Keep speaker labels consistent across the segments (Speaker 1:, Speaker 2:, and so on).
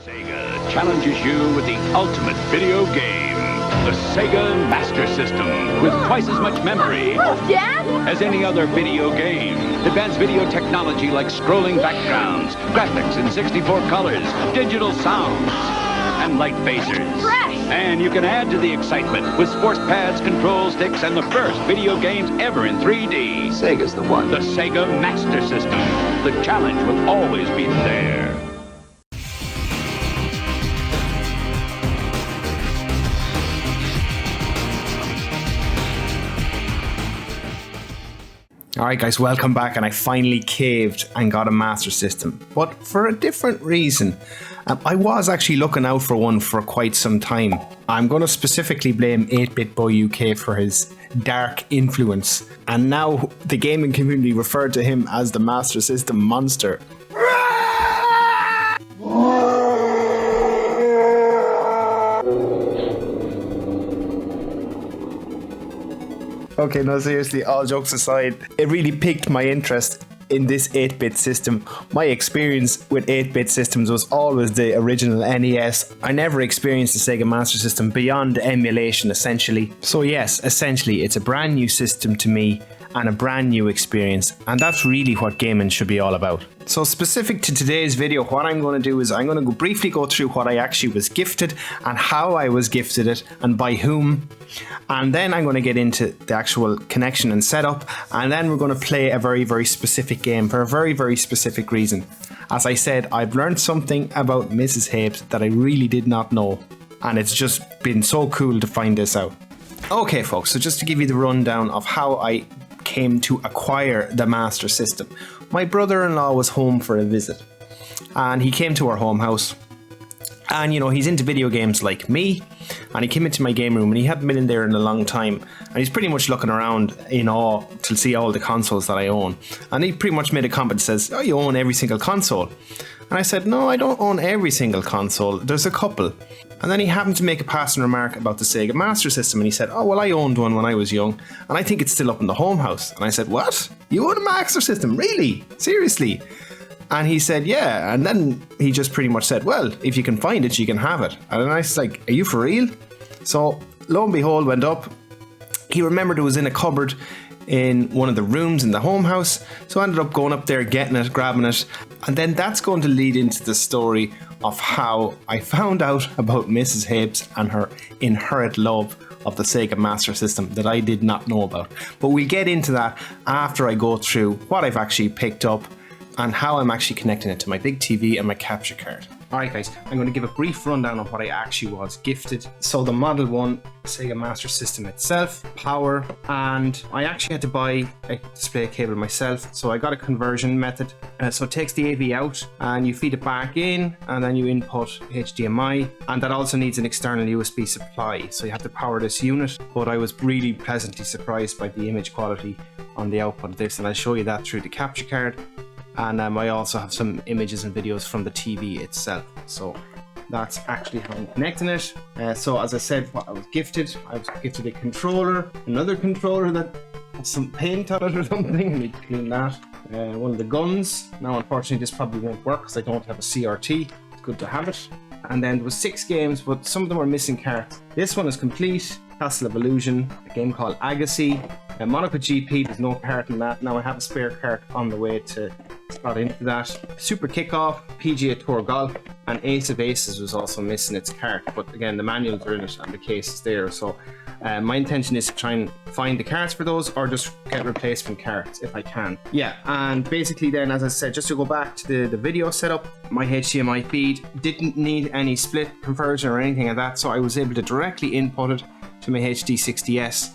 Speaker 1: Sega challenges you with the ultimate video game. The Sega Master System, with twice as much memory as any other video game. Advanced video technology like scrolling backgrounds, graphics in 64 colors, digital sounds, and light phasers.
Speaker 2: Fresh!
Speaker 1: And you can add to the excitement with sports pads, control sticks, and the first video games ever in 3D.
Speaker 3: Sega's the one.
Speaker 1: The Sega Master System. The challenge will always be there.
Speaker 4: Alright guys, welcome back, and I finally caved and got a Master System, but for a different reason. I was actually looking out for one for quite some time. I'm going to specifically blame 8-Bit Boy UK for his dark influence, and now the gaming community referred to him as the Master System monster. Okay, no, seriously, all jokes aside, it really piqued my interest in this 8-bit system. My experience with 8-bit systems was always the original NES. I never experienced the Sega Master System beyond emulation, essentially. So yes, essentially, it's a brand new system to me and a brand new experience, and that's really what gaming should be all about. So specific to today's video, what I'm going to do is I'm going to briefly go through what I actually was gifted and how I was gifted it and by whom, and then I'm going to get into the actual connection and setup, and then we're going to play a very, very specific game for a very, very specific reason. As I said, I've learned something about Mrs. Habes that I really did not know, and it's just been so cool to find this out. Okay folks, so just to give you the rundown of how I came to acquire the Master System. My brother-in-law was home for a visit, and he came to our home house, and you know, he's into video games like me, and he came into my game room and he hadn't been in there in a long time, and he's pretty much looking around in awe to see all the consoles that I own, and he pretty much made a comment that says, "Oh, you own every single console?" And I said, "No, I don't own every single console, there's a couple." And then he happened to make a passing remark about the Sega Master System, and he said, "Oh, well, I owned one when I was young, and I think it's still up in the home house." And I said, "What? You own a Master System? Really? Seriously?" And he said, "Yeah." And then he just pretty much said, "Well, if you can find it, you can have it." And I was like, "Are you for real?" So lo and behold, went up. He remembered it was in a cupboard in one of the rooms in the home house, so I ended up going up there, getting it, grabbing it, and then that's going to lead into the story of how I found out about Mrs. Habes and her inherent love of the Sega Master System that I did not know about. But we'll get into that after I go through what I've actually picked up and how I'm actually connecting it to my big TV and my capture card. Alright guys, I'm going to give a brief rundown of what I actually was gifted. So the Model 1 Sega Master System itself, power, and I actually had to buy a display cable myself, so I got a conversion method. So it takes the AV out and you feed it back in, and then you input HDMI, and that also needs an external USB supply, so you have to power this unit. But I was really pleasantly surprised by the image quality on the output of this, and I'll show you that through the capture card. And I also have some images and videos from the TV itself. So that's actually how I'm connecting it. So as I said, what I was gifted a controller, another controller that has some paint on it or something. I need to clean that. One of the guns. Now unfortunately this probably won't work because I don't have a CRT. It's good to have it. And then there was 6 games, but some of them were missing cards. This one is complete. Castle of Illusion, a game called Agassi, Monaco GP, there's no card in that. Now I have a spare card on the way to slot into that. Super Kickoff, PGA Tour Golf, and Ace of Aces was also missing its card, but again the manuals are in it and the case is there, so my intention is to try and find the cards for those or just get replacement cards if I can. Yeah, and basically then, as I said, just to go back to the video setup, my HDMI feed didn't need any split conversion or anything like that, so I was able to directly input it to my HD60S,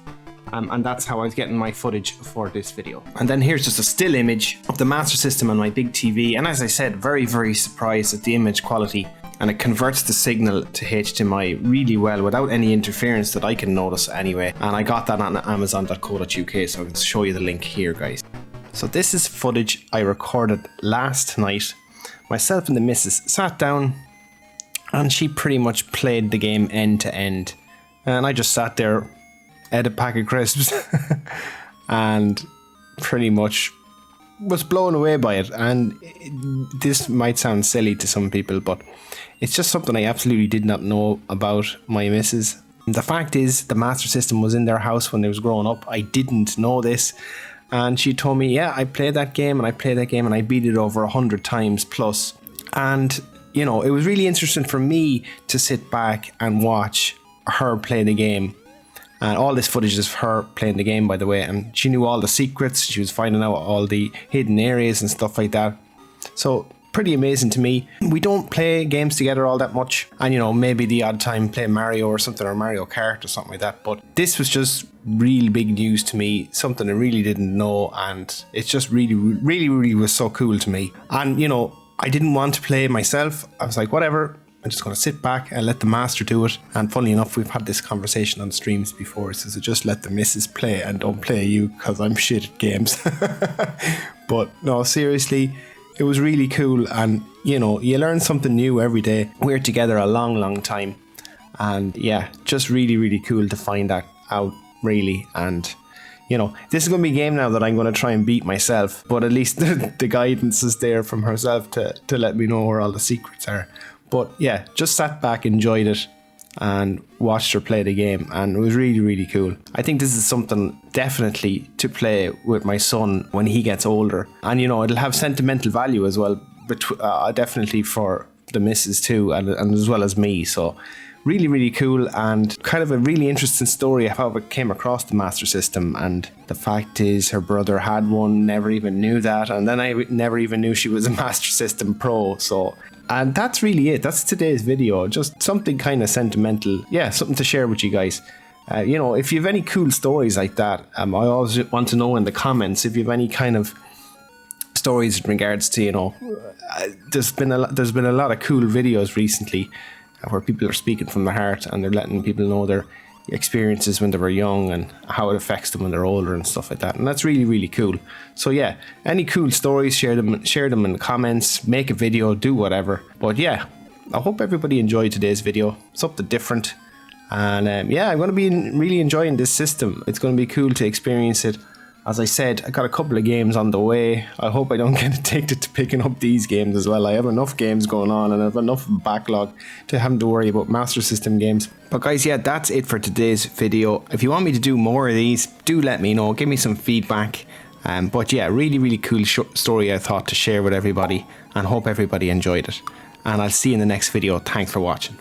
Speaker 4: and that's how I was getting my footage for this video. And then here's just a still image of the Master System on my big TV, and as I said, very, very surprised at the image quality, and it converts the signal to HDMI really well without any interference that I can notice anyway. And I got that on amazon.co.uk, so I can show you the link here, guys. So this is footage I recorded last night. Myself and the missus sat down and she pretty much played the game end to end. And I just sat there, ate a pack of crisps, and pretty much
Speaker 2: was blown away by it, and this might sound silly to some people, but it's just something I absolutely did not know about my missus. The fact is, the Master System was in their house when they was growing up. I didn't know this, and she told me, yeah, I played that game and I beat it over 100 times plus. And you know, it was really interesting for me to sit back and watch her play the game. And all this footage is of her playing the game, by the way, and she knew all the secrets. She was finding out all the hidden areas and stuff like that. So pretty amazing to me. We don't play games together all that much, and you know, maybe the odd time play Mario or something, or Mario Kart or something like that, but this was just real big news to me, something I really didn't know, and it's just really was so cool to me. And you know, I didn't want to play myself. I was like, whatever, I'm just going to sit back and let the master do it. And funnily enough, we've had this conversation on streams before. It says, just let the missus play and don't play you, because I'm shit at games. But no, seriously, it was really cool. And you know, you learn something new every day. We're together a long time. And yeah, just really cool to find that out, really. And you know, this is going to be a game now that I'm going to try and beat myself, but at least the guidance is there from herself to let me know where all the secrets are. But yeah, just sat back, enjoyed it, and watched her play the game, and it was really cool. I think this is something definitely to play with my son when he gets older, and you know, it'll have sentimental value as well, definitely for the missus too, and as well as me. So really cool, and kind of a really interesting story of how it came across the Master System. And the fact is, her brother had one, never even knew that, and then I never even knew she was a Master System Pro. So, and that's really it. That's today's video. Just something kind of sentimental. Yeah, something to share with you guys. You know, if you have any cool stories like that, I always want to know in the comments if you have any kind of stories in regards to, you know, there's been a lot of cool videos recently where people are speaking from their heart, and they're letting people know their experiences when they were young and how it affects them when they're older and stuff like that. And that's really cool. So yeah, any cool stories, share them in the comments, make a video, do whatever. But yeah, I hope everybody enjoyed today's video. Something different. And yeah, I'm going to be really enjoying this system. It's going to be cool to experience it. As I said, I got a couple of games on the way. I hope I don't get addicted to picking up these games as well. I have enough games going on, and I have enough backlog to having to worry about Master System games. But guys, yeah, that's it for today's video. If you want me to do more of these, do let me know. Give me some feedback. But yeah, really cool story I thought to share with everybody, and hope everybody enjoyed it. And I'll see you in the next video. Thanks for watching.